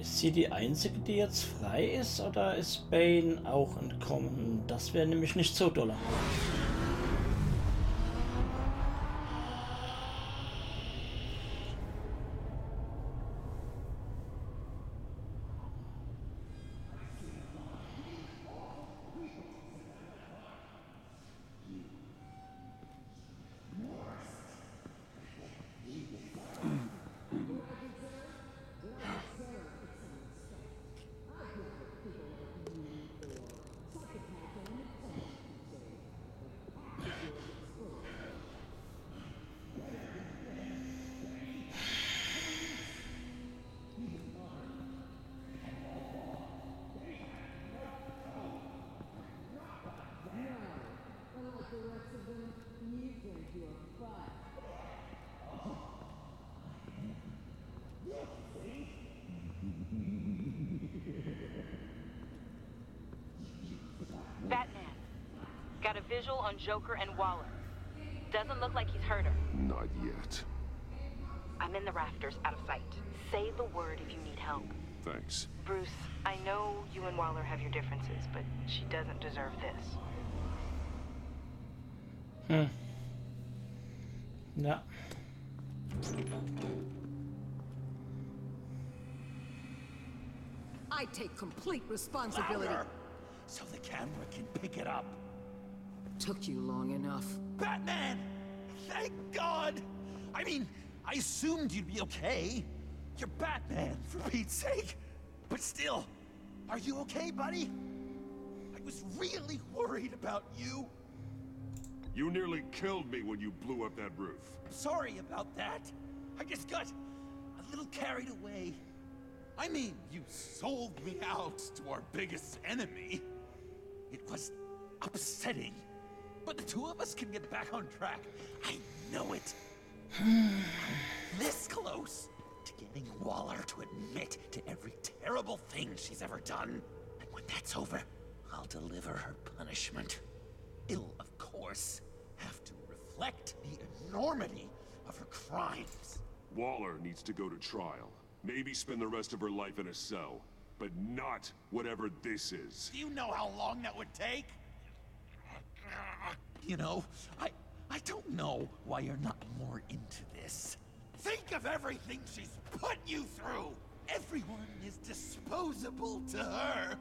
Ist sie die einzige, die jetzt frei ist, oder ist Bane auch entkommen? Das wäre nämlich nicht so dolle. Batman. Got a visual on Joker and Waller. Doesn't look like he's hurt her. Not yet. I'm in the rafters, out of sight. Say the word if you need help. Thanks. Bruce, I know you and Waller have your differences, but she doesn't deserve this. Ja. I take complete responsibility. Louder, so the camera can pick it up. Took you long enough. Batman! Thank God! I mean, I assumed you'd be okay. You're Batman, for Pete's sake. But still, are you okay, buddy? I was really worried about you. You nearly killed me when you blew up that roof. Sorry about that. I just got a little carried away. I mean, you sold me out to our biggest enemy. It was upsetting. But the two of us can get back on track. I know it. I'm this close to getting Waller to admit to every terrible thing she's ever done. And when that's over, I'll deliver her punishment. It'll, of course, have to reflect the enormity of her crimes. Waller needs to go to trial. Maybe spend the rest of her life in a cell. But not whatever this is. Do you know how long that would take? You know, I don't know why you're not more into this. Think of everything she's put you through! Everyone is disposable to her.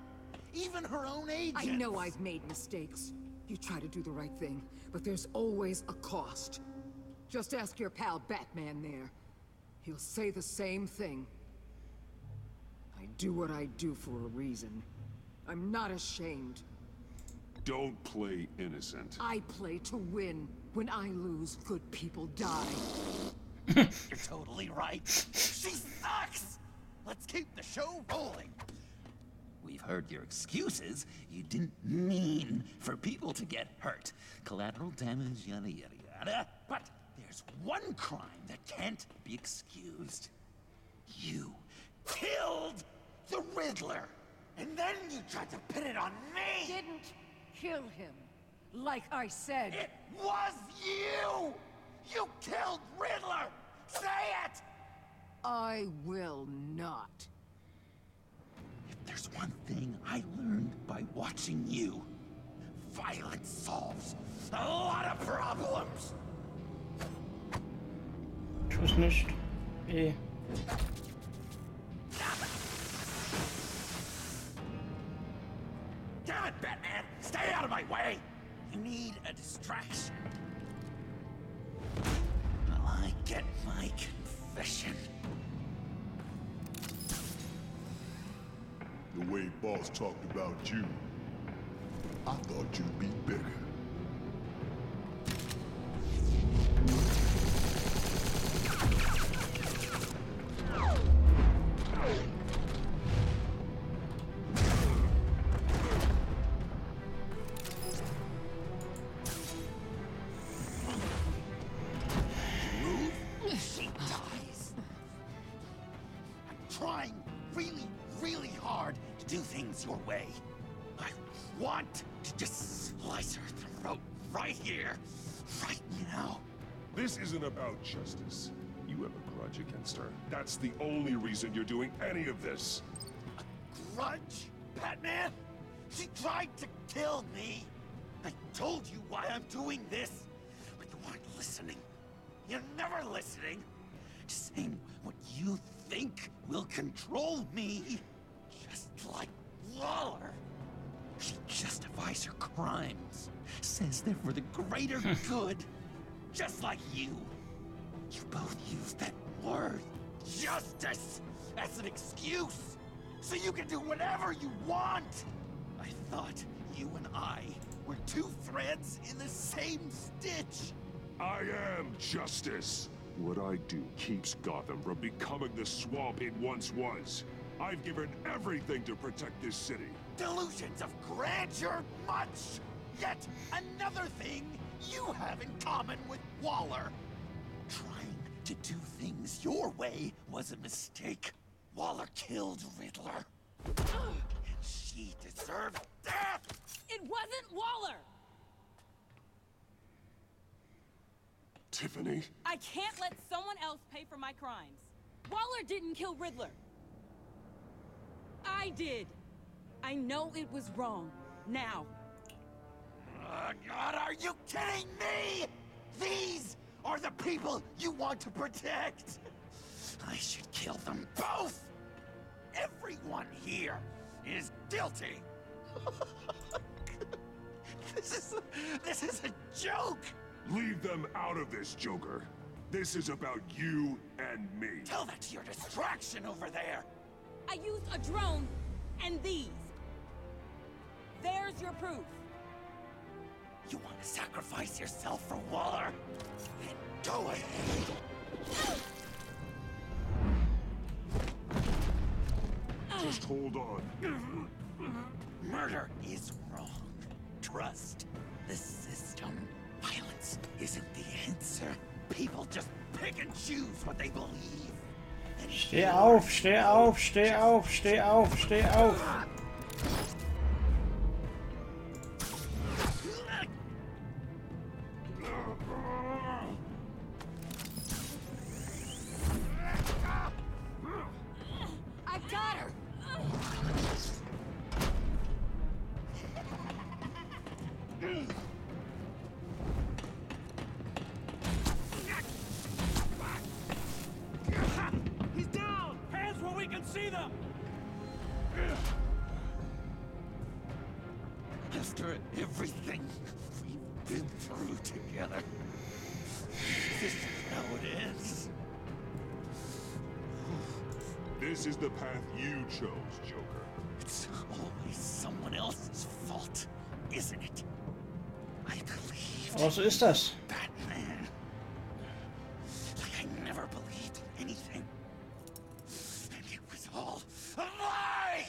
Even her own agents. I know I've made mistakes. You try to do the right thing, but there's always a cost. Just ask your pal Batman there. He'll say the same thing. I do what I do for a reason. I'm not ashamed. Don't play innocent. I play to win. When I lose, good people die. You're totally right. She sucks! Let's keep the show rolling. We've heard your excuses. You didn't mean for people to get hurt. Collateral damage, yada yada yada. But there's one crime that can't be excused. You killed the Riddler. And then you tried to pin it on me! Didn't kill him. Like I said. It was you! You killed Riddler! Say it! I will not. If there's one thing I learned by watching you, violence solves a lot of problems! Tu's nicht. Eh. Damn it, Batman! Stay out of my way! You need a distraction. Will I get my confession? The way Boss talked about you, I thought you'd be bigger. She dies. I'm trying really hard to do things your way. I want to just slice her throat right here, right now. This isn't about justice. You have a grudge against her. That's the only reason you're doing any of this. grudge, Batman? She tried to kill me. I told you why I'm doing this, but you aren't listening. You're never listening. Just saying what you think will control me. Just like Waller. She justifies her crimes. Says they're for the greater good. Just like you. You both use that word, justice, as an excuse. So you can do whatever you want. I thought you and I were two threads in the same stitch. I am justice. What I do keeps Gotham from becoming the swamp it once was. I've given everything to protect this city. Delusions of grandeur much. Yet another thing you have in common with Waller. Trying to do things your way was a mistake. Waller killed Riddler. And she deserved death! It wasn't Waller! Tiffany? I can't let someone else pay for my crimes. Waller didn't kill Riddler. I did. I know it was wrong. Now. Oh, God, are you kidding me? These are the people you want to protect. I should kill them both. Everyone here is guilty. This is a joke. Leave them out of this, Joker. This is about you and me. Tell that to your distraction over there. I used a drone and these. There's your proof. You want to sacrifice yourself for Waller? Then go ahead. Just hold on. Murder is wrong. Trust the system. Violence isn't the answer. People just pick and choose what they believe. And Steh auf, steh auf, steh auf, steh auf, steh auf. I got her! He's down! Hands where we can see them! after everything we've been through together, this is how it ends. This is the path you chose, Joker. It's always someone else's fault, isn't it? I believed Aber so ist das. Batman. Like I never believed anything. And it was all a lie!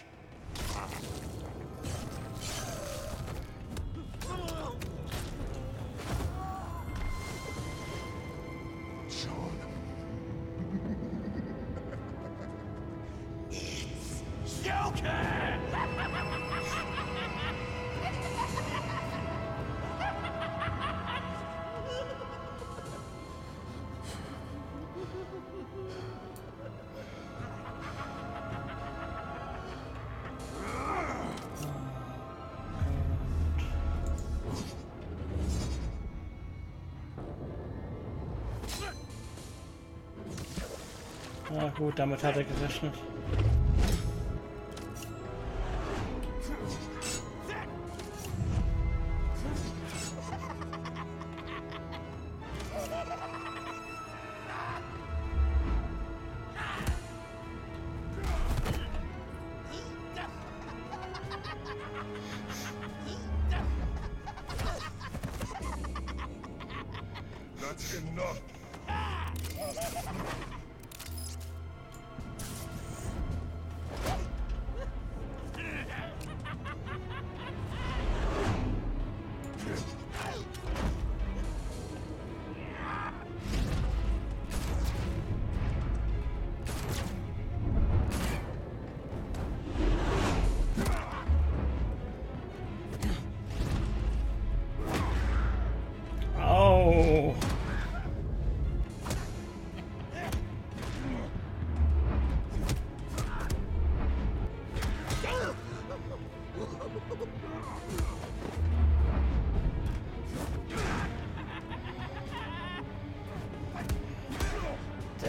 John. It's Joker! Na gut, damit hat er gerechnet. That's enough. Oh.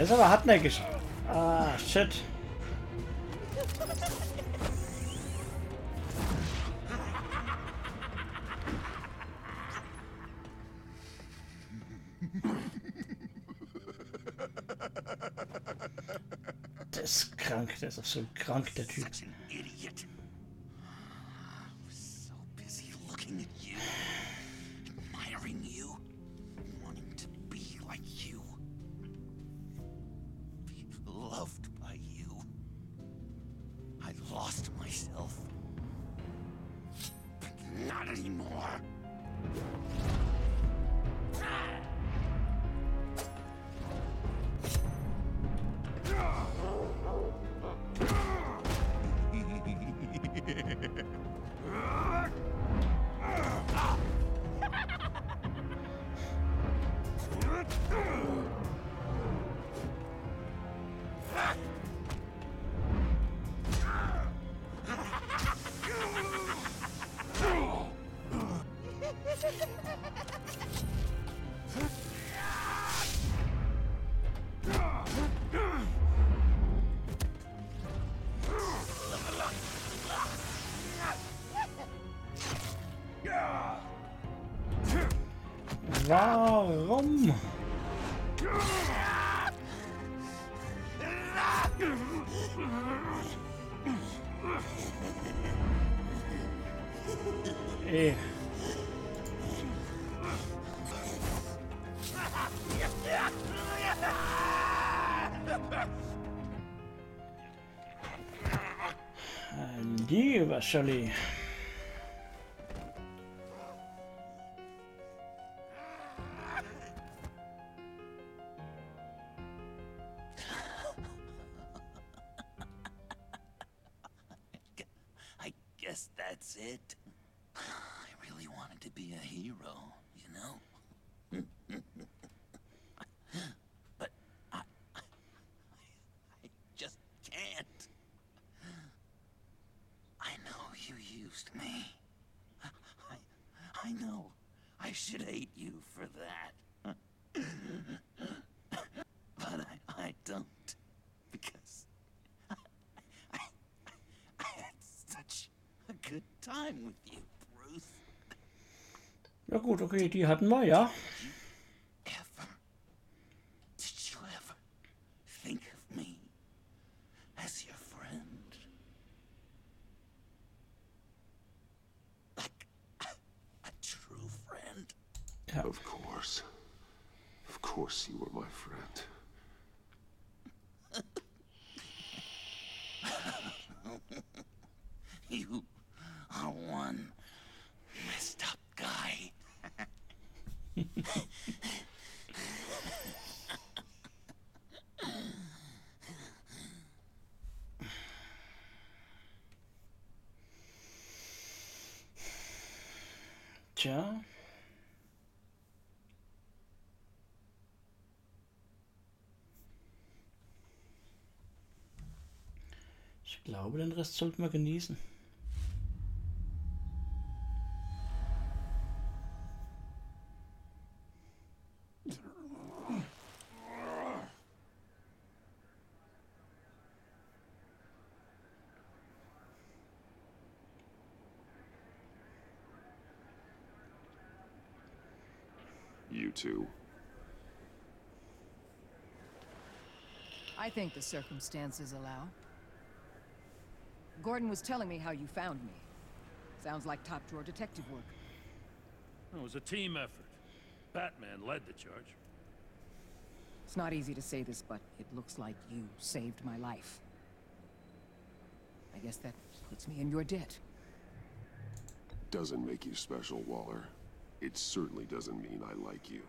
ist aber hartnäckig. Ah, shit. Der ist krank, der ist absolut krank, der Typ. Such an idiot. I was so busy looking at you, admiring you, wanting to be like you, be loved by you. I lost myself, but not anymore. Warum? Ey. Lieber Scholli. I guess that's it. I really wanted to be a hero, you know? But I just can't. I know you used me. I know I should hate you for that. But I don't. Because I had such a good time with you, Bruce. Ja gut, okay, die hatten wir, ja. Did you ever think of me as your friend? Like a true friend? Ja. Of course. Of course you were my friend. You are one messed up guy. Tja. Ich glaube, den Rest sollten wir genießen. You two. I think the circumstances allow. Gordon was telling me how you found me. Sounds like top-drawer detective work. It was a team effort. Batman led the charge. It's not easy to say this, but it looks like you saved my life. I guess that puts me in your debt. Doesn't make you special, Waller. It certainly doesn't mean I like you.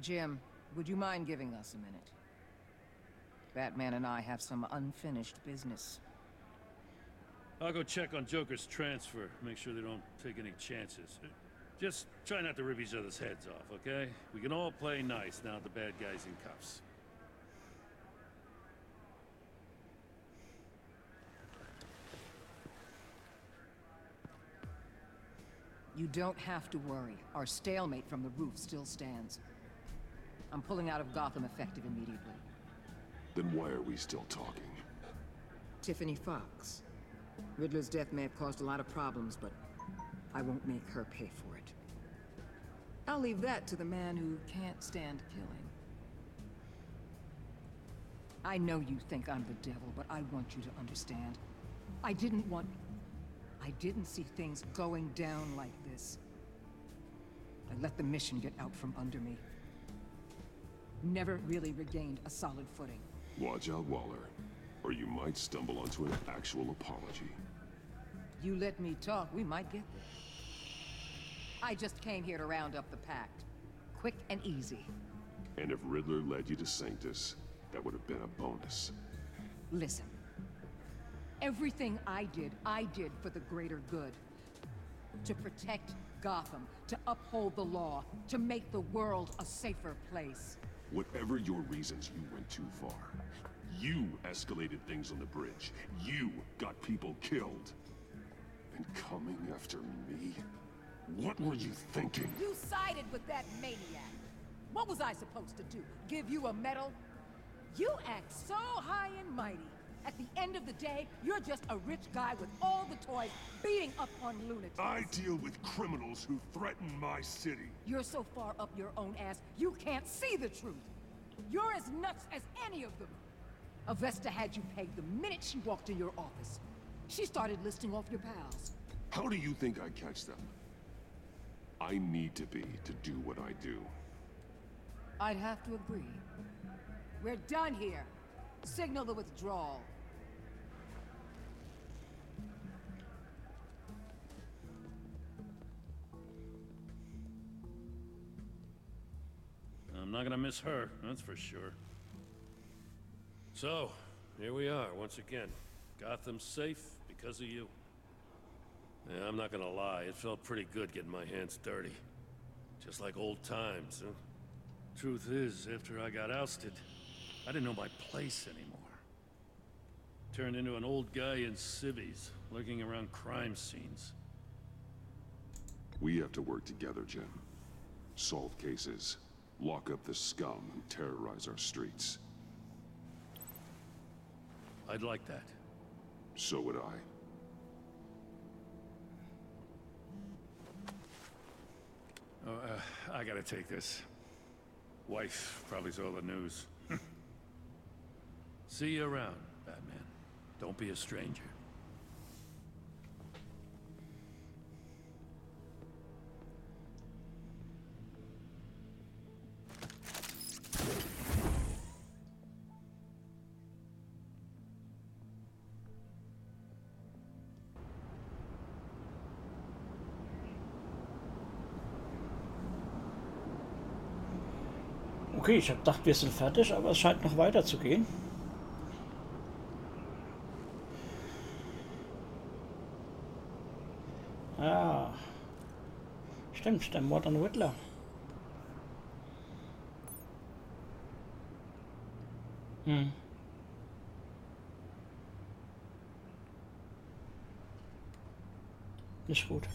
Jim, would you mind giving us a minute? Batman and I have some unfinished business. I'll go check on Joker's transfer, make sure they don't take any chances. Just try not to rip each other's heads off, okay? We can all play nice now the bad guy's in cuffs. You don't have to worry. Our stalemate from the roof still stands. I'm pulling out of Gotham effective immediately. Then why are we still talking? Tiffany Fox. Riddler's death may have caused a lot of problems, but I won't make her pay for it. I'll leave that to the man who can't stand killing. I know you think I'm the devil, but I want you to understand. I didn't see things going down like this. I let the mission get out from under me. Never really regained a solid footing. Watch out, Waller, or you might stumble onto an actual apology. You let me talk, we might get there. I just came here to round up the pact. Quick and easy. And if Riddler led you to Sanctus, that would have been a bonus. Listen. Everything I did for the greater good. To protect Gotham, to uphold the law, to make the world a safer place. Whatever your reasons, you went too far. You escalated things on the bridge. You got people killed. And coming after me? What were you thinking? You sided with that maniac. What was I supposed to do? Give you a medal? You act so high and mighty. At the end of the day, you're just a rich guy with all the toys beating up on lunatics. I deal with criminals who threaten my city. You're so far up your own ass, you can't see the truth. You're as nuts as any of them. Avesta had you pegged the minute she walked in your office. She started listing off your pals. How do you think I catch them? I need to be to do what I do. I'd have to agree. We're done here. Signal the withdrawal. I'm not gonna miss her, that's for sure. So, here we are, once again. Gotham's safe because of you. Yeah, I'm not gonna lie, it felt pretty good getting my hands dirty. Just like old times, huh? Truth is, after I got ousted, I didn't know my place anymore. Turned into an old guy in civvies, lurking around crime scenes. We have to work together, Jim. Solve cases, lock up the scum who terrorize our streets. I'd like that. So would I. Oh, I gotta take this. Wife probably saw the news. See you around, Batman. Don't be a stranger. Okay, ich habe gedacht, wir sind fertig, aber es scheint noch weiter zu gehen. Ja, stimmt, der Mord an Riddler. Nicht gut.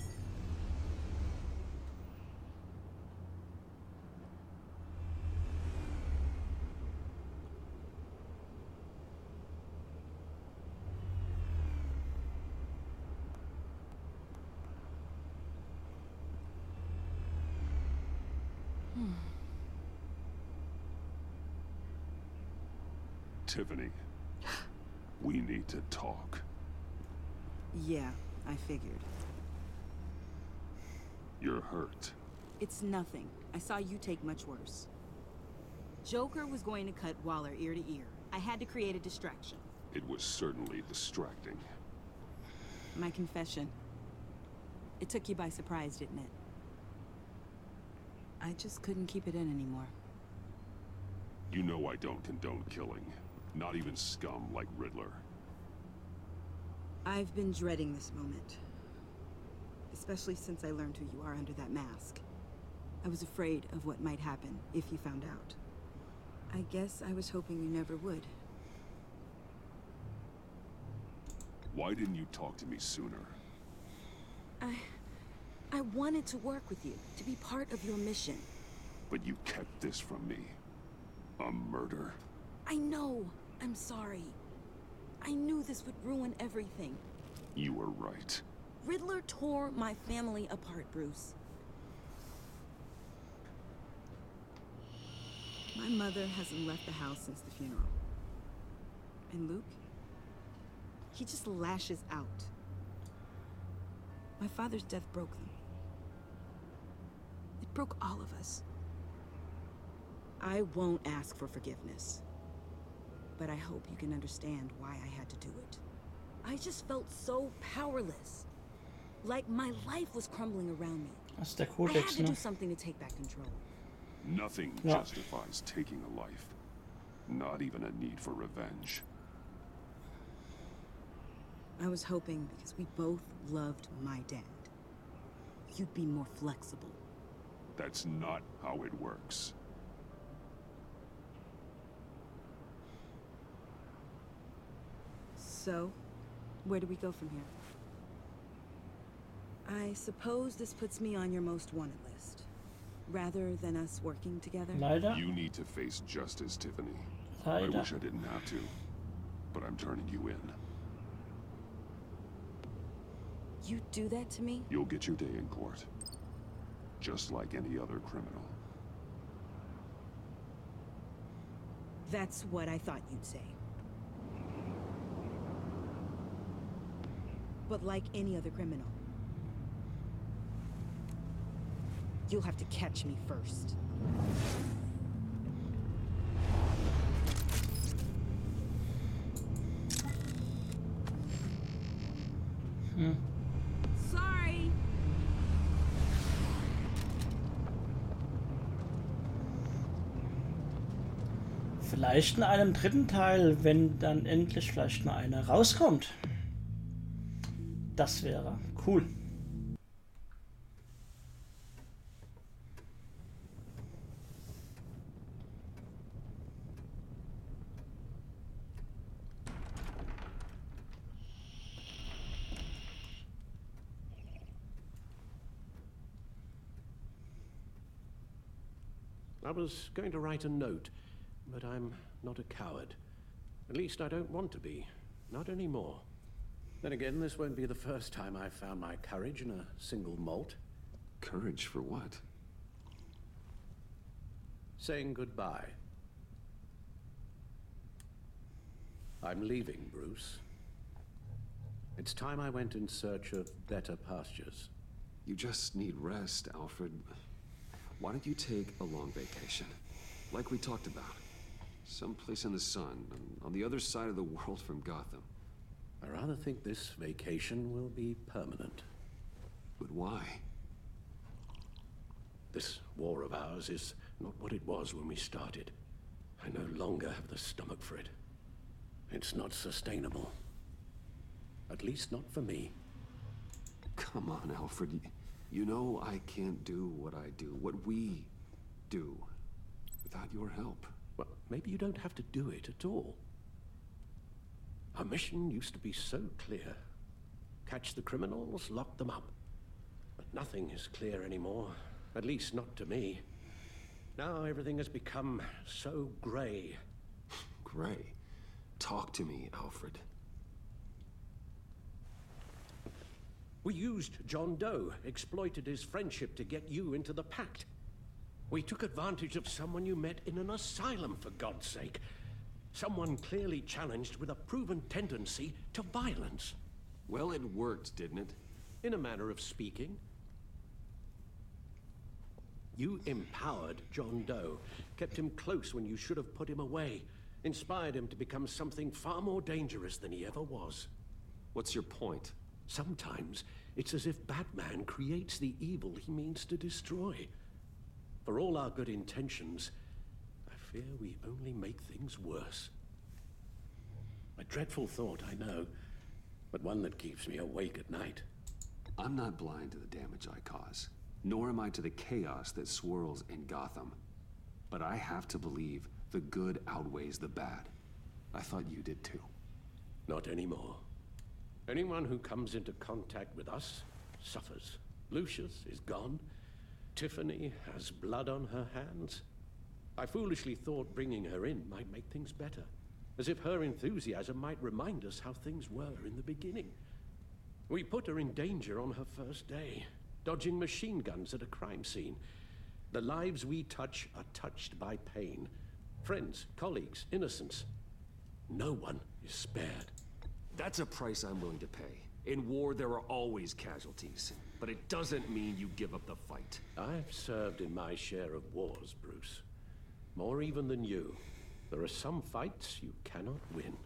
Tiffany, we need to talk. Yeah, I figured. You're hurt. It's nothing. I saw you take much worse. Joker was going to cut Waller ear to ear. I had to create a distraction. It was certainly distracting. My confession. It took you by surprise, didn't it? I just couldn't keep it in anymore. You know I don't condone killing. Not even scum like Riddler. I've been dreading this moment. Especially since I learned who you are under that mask. I was afraid of what might happen if you found out. I guess I was hoping you never would. Why didn't you talk to me sooner? I wanted to work with you, to be part of your mission. But you kept this from me. A murder? I know. I'm sorry. I knew this would ruin everything. You were right. Riddler tore my family apart, Bruce. My mother hasn't left the house since the funeral. And Luke? He just lashes out. My father's death broke them. It broke all of us. I won't ask for forgiveness. But I hope you can understand why I had to do it. I just felt so powerless. Like my life was crumbling around me. Das ist der I had Kodex, to ne? do something to take back control. Nothing Ja. justifies taking a life. Not even a need for revenge. I was hoping because we both loved my dad, you'd be more flexible. That's not how it works. So, where do we go from here? I suppose this puts me on your most wanted list, rather than us working together. Leider. You need to face justice, Tiffany. I Leider. wish I didn't have to, but I'm turning you in. You do that to me? You'll get your day in court. Just like any other criminal. That's what I thought you'd say. But like any other criminal, you'll have to catch me first. Sorry. Vielleicht in einem dritten Teil, wenn dann endlich vielleicht mal einer rauskommt. Das wäre cool. I was going to write a note, but I'm not a coward. At least I don't want to be. Not anymore. Then again, this won't be the first time I've found my courage in a single malt. Courage for what? Saying goodbye. I'm leaving, Bruce. It's time I went in search of better pastures. You just need rest, Alfred. Why don't you take a long vacation? Like we talked about. Someplace in the sun, on the other side of the world from Gotham. I rather think this vacation will be permanent. But why? This war of ours is not what it was when we started. I no longer have the stomach for it. It's not sustainable. At least not for me. Come on, Alfred. You know I can't do what I do, what we do, without your help. Well, maybe you don't have to do it at all. Our mission used to be so clear. Catch the criminals, lock them up. But nothing is clear anymore, at least not to me. Now everything has become so gray. Gray? Talk to me, Alfred. We used John Doe, exploited his friendship to get you into the pact. We took advantage of someone you met in an asylum, for God's sake. Someone clearly challenged with a proven tendency to violence. Well, it worked, didn't it? In a manner of speaking. You empowered John Doe, kept him close when you should have put him away, inspired him to become something far more dangerous than he ever was. What's your point? Sometimes it's as if Batman creates the evil he means to destroy. For all our good intentions, I fear we only make things worse. A dreadful thought, I know, but one that keeps me awake at night. I'm not blind to the damage I cause, nor am I to the chaos that swirls in Gotham. But I have to believe the good outweighs the bad. I thought you did too. Not anymore. Anyone who comes into contact with us suffers. Lucius is gone. Tiffany has blood on her hands. I foolishly thought bringing her in might make things better, as if her enthusiasm might remind us how things were in the beginning. We put her in danger on her first day, dodging machine guns at a crime scene. The lives we touch are touched by pain. Friends, colleagues, innocents. No one is spared. That's a price I'm willing to pay. In war, there are always casualties. But it doesn't mean you give up the fight. I've served in my share of wars, Bruce. More even than you. There are some fights you cannot win.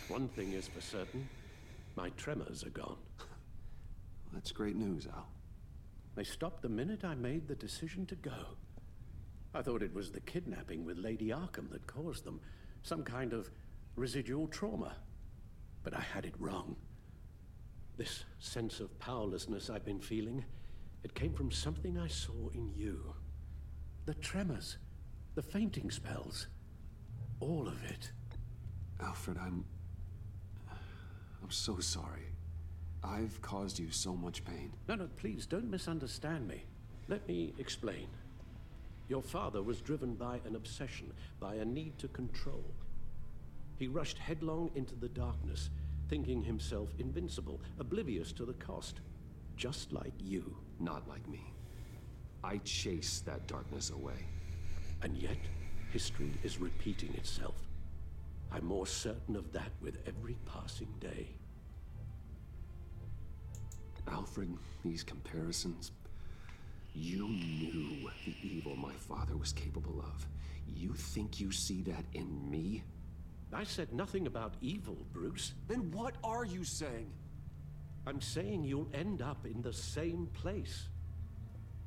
One thing is for certain. My tremors are gone. That's great news, Al. They stopped the minute I made the decision to go. I thought it was the kidnapping with Lady Arkham that caused them. Some kind of residual trauma. But I had it wrong. This sense of powerlessness I've been feeling, it came from something I saw in you. The tremors, the fainting spells, all of it. Alfred, I'm so sorry. I've caused you so much pain. No, please, don't misunderstand me. Let me explain. Your father was driven by an obsession, by a need to control. He rushed headlong into the darkness, thinking himself invincible, oblivious to the cost. Just like you. Not like me. I chased that darkness away. And yet, history is repeating itself. I'm more certain of that with every passing day. Alfred, these comparisons... You knew the evil my father was capable of. You think you see that in me? I said nothing about evil, Bruce. Then what are you saying? I'm saying you'll end up in the same place.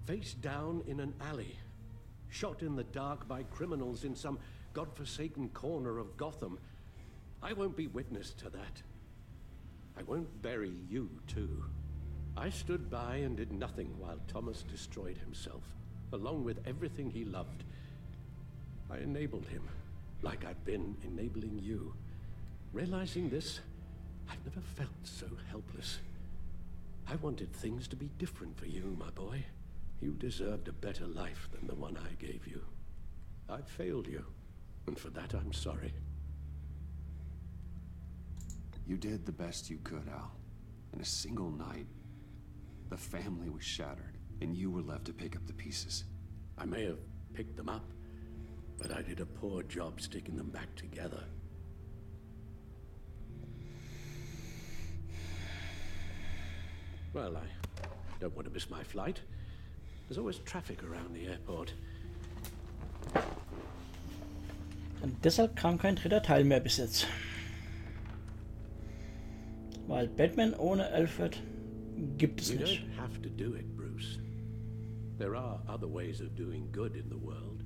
Face down in an alley. Shot in the dark by criminals in some godforsaken corner of Gotham. I won't be witness to that. I won't bury you, too. I stood by and did nothing while Thomas destroyed himself, along with everything he loved. I enabled him, like I've been enabling you. Realizing this, I've never felt so helpless. I wanted things to be different for you, my boy. You deserved a better life than the one I gave you. I failed you, and for that I'm sorry. You did the best you could, Al. In a single night, the family was shattered, and you were left to pick up the pieces. I may have picked them up, but I did a poor job sticking them back together. Well, I don't want to miss my flight. There's always traffic around the airport. Und deshalb kam kein dritter Teil mehr bis jetzt. Weil Batman ohne Alfred gibt es You nicht. don't have to do it, Bruce. There are other ways of doing good in the world.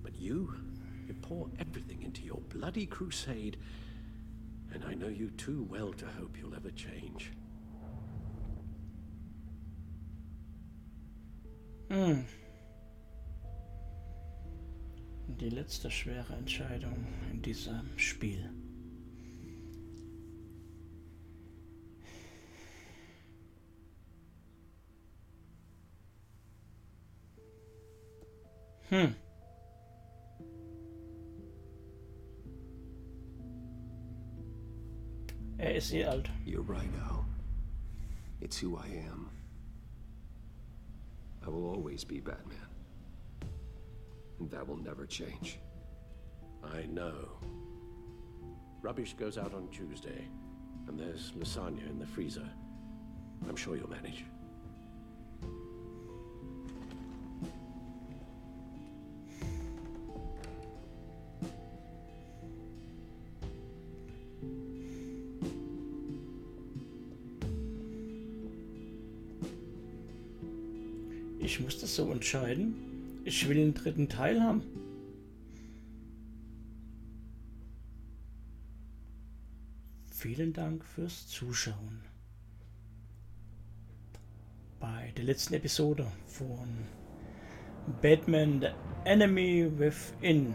But you pour everything into your bloody crusade, and I know you too well to hope you'll ever change. Die letzte schwere Entscheidung in diesem Spiel. Er ist alt. You're right, Al. It's who I am. I will always be Batman. And that will never change. I know. Rubbish goes out on Tuesday, and there's lasagna in the freezer. I'm sure you'll manage. Ich muss das so entscheiden. Ich will den dritten Teil haben. Vielen Dank fürs Zuschauen. Bei der letzten Episode von Batman The Enemy Within.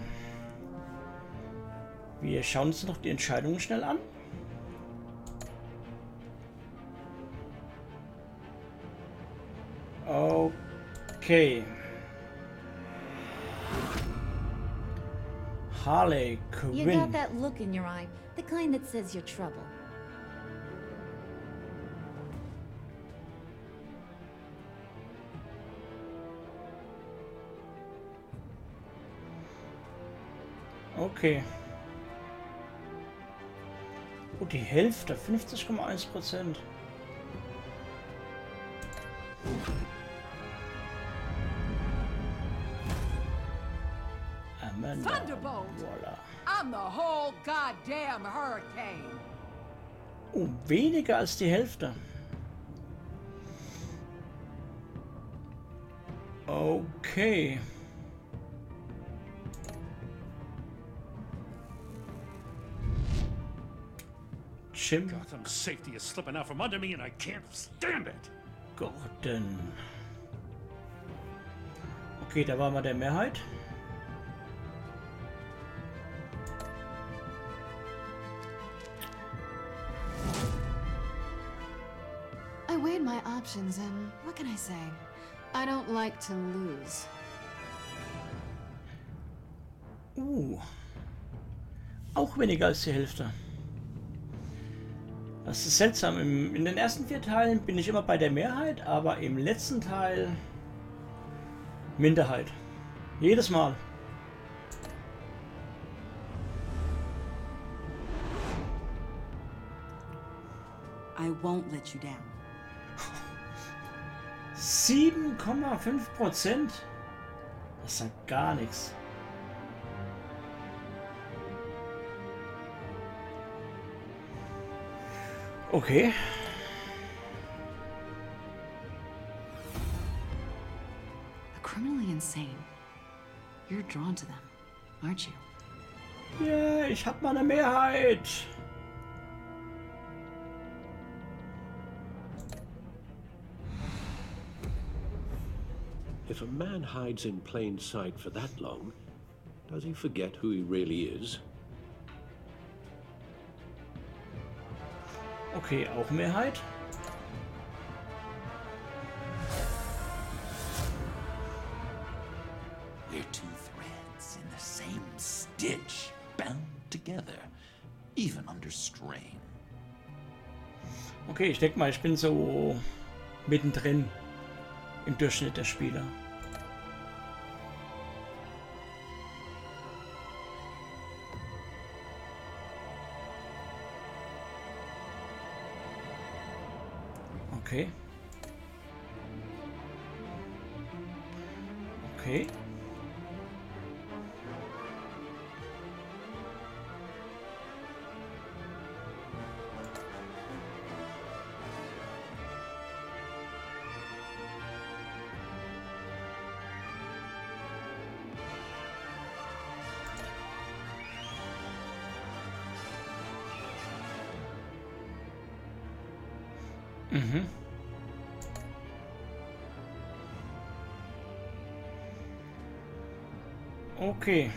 Wir schauen uns noch die Entscheidungen schnell an. Okay. Harley You Quinn. got that look in your eye, the kind that says you're trouble. Okay. Oh, die Hälfte, 50,1%. Amanda. Thunderbolt! Voila. I'm the whole goddamn hurricane! Oh, weniger als die Hälfte. Okay. Jim Gotham's safety is slipping out from under me and I can't stand it. Gordon. Okay, da waren wir der Mehrheit. I weighed my options and what can I say? I don't like to lose. Auch weniger als die Hälfte. Das ist seltsam. In den ersten 4 Teilen bin ich immer bei der Mehrheit, aber im letzten Teil Minderheit. Jedes Mal. I won't let you down. 7,5%? Das ist ja gar nichts. Okay. Criminally insane. You're drawn to them, aren't you? Ja, ich hab mal eine Mehrheit. If a man hides in plain sight for that long, does he forget who he really is? Okay, auch Mehrheit. We're two threads in the same stitch, bound together, even under strain. Okay, ich denke mal, ich bin so mittendrin im Durchschnitt der Spieler. Okay. Okay. Mhm. Okay.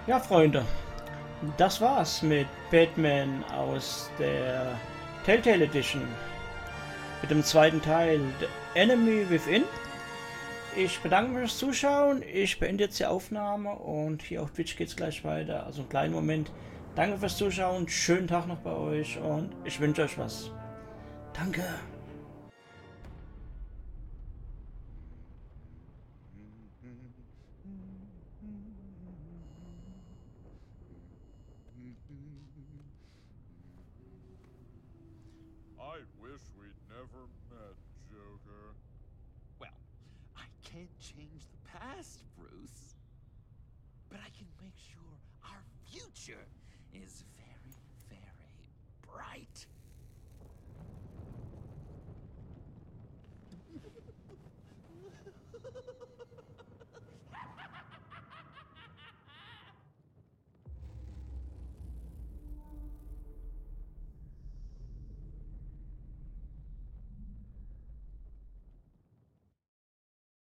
Ja, Freunde. Das war's mit Batman aus der Telltale Edition. Mit dem zweiten Teil, The Enemy Within. Ich bedanke mich fürs Zuschauen. Ich beende jetzt die Aufnahme und hier auf Twitch geht's gleich weiter. Also einen kleinen Moment. Danke fürs Zuschauen. Schönen Tag noch bei euch und ich wünsche euch was. Danke. I wish we'd never met, Joker. Well, I can't change the past, Bruce. But I can make sure our future is very, very bright.